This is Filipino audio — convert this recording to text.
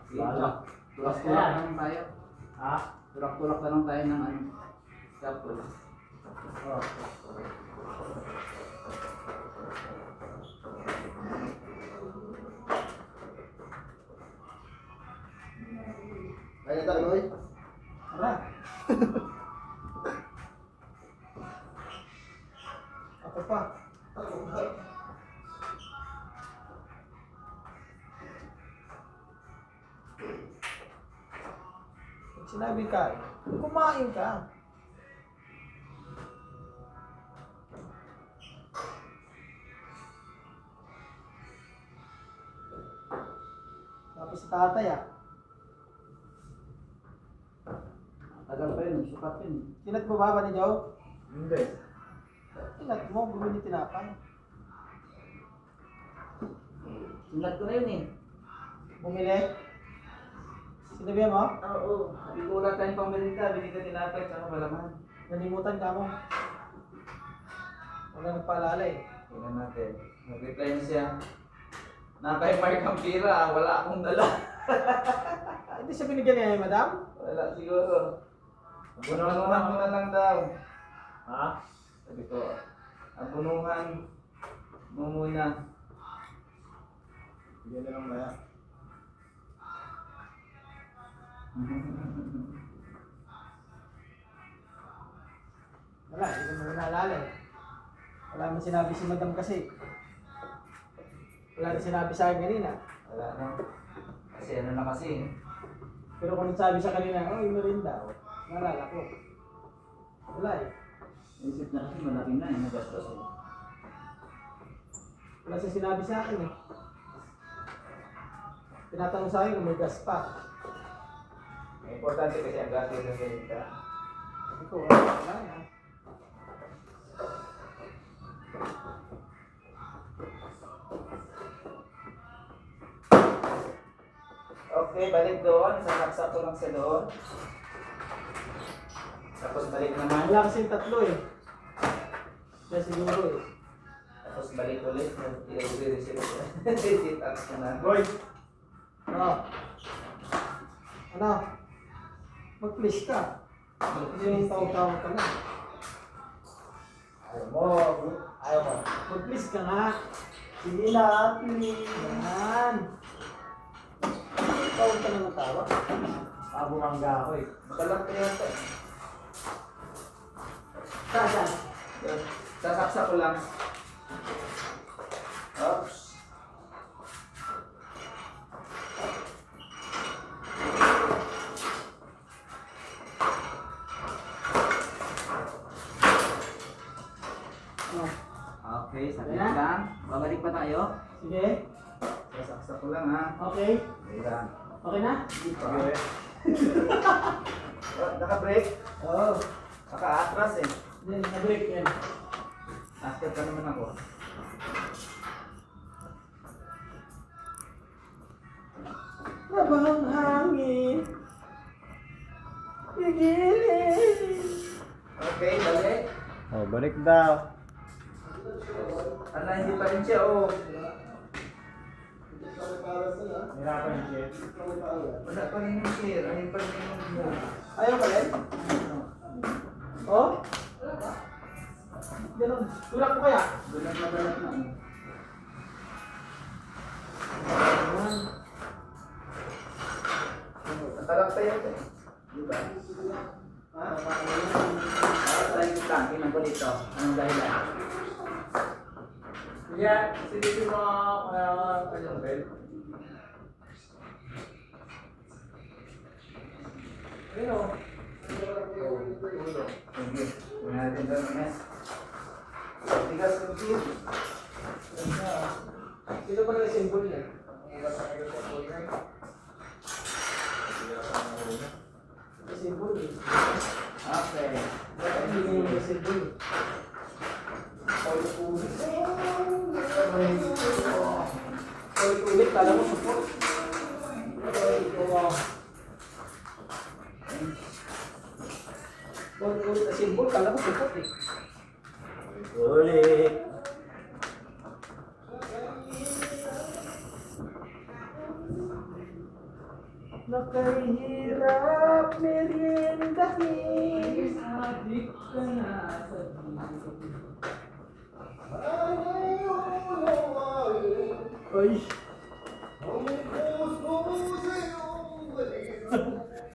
Tulak-tulak na lang tayo. Ha? Tulak-tulak na lang tayo ng ano. Kapul. Oh. Kaya tayo, Noy. Tara. Ako pa. Pag sinabi ka, kumain ka. Tapos si tatay Tagal pa yun, sukat yun. Kinat mo ba ba ni Joe? Hindi. Kinat mo, bumili tinapay. Sinat ko na yun eh. Bumili? Sinabihan mo? Oo. Sabi ko wala tayong pamirinda, binigyan tinapay tsaka malaman. Nalimutan ka mo. Wala nagpaalala eh. Tingnan natin. Nag-reply na siya. Na kay Mark ang pira, wala akong dala. Hindi siya binigyan niya eh, madam? Wala siguro. Abunuhan mo na lang daw. Ha? Sabi ko, abunuhan mo muna. Bigyan na lang maya. Wala, hindi mo naalala eh. Wala mo sinabi si madam kasi. Wala rin sinabi sa akin kanina. Wala na. Kasi ano na kasi. Pero kung nagsabi sa kanina, oh, merinda. Naalala ko. Wala eh. Isip na kasi malaki na yung nagastos eh. Wala siya sinabi sa akin eh. Tinatanong sa akin kung may gas pa. Importante kasi ang gastos ng ganita. Sabi ko, wala na. Okay, balik doon. Sasaksak ko lang sa doon. Tapos balik naman. Wala kasing tatlo eh. Kaya siguro eh. Tapos balik ulit. I-receive ko. Sit ups ko na. Boy! Ano? Ano? Mag-please ka. Hindi yung tawag-tawag ka na. Ayaw mo. Ayaw mo. Mag-please ka nga. Sige na, please. Yan. Tawag ka na ng tawag. Pabumangga ako eh. Makalang ko yata. Saan? Yun. Sasaksak ko lang. Oops. Oh. Okay, saglit Ayan. lang. Babalik pa tayo. Sige. Sasaksak ko lang ha. Okay. Wait lang. Okay na? Okay. Oh, naka-break. Oo. Naka-atras eh. Then, na-break yan. After pa naman ako. Labang hangin. Pigilin. Okay, balik. Oh, balik daw. Ala, hindi pa rin siya oh. Hirapan yung shit. Wala pa rin yung clear. Ayun pa rin yung Ayaw ka rin? Oh? Ganun. Tulak mo kaya? Bulat na balat na. Ayan. Natalak tayo ito. Diba? Ah, Tayo yung tanking ng dito. Anong dahilan? yeah, silipin mo ano, bel. Ayun o. Sige. Huwag natin doon ng mes. Tigas yung kid. Sino pa na symbol niya? Symbol eh. Okay. Bakit hindi mo yung symbol? Ulit-ulit, kala mo support. Ulit-ulit na symbol, kala mo support eh. Ulit. nakahirap meriendahin. Adik ka na sa Ay,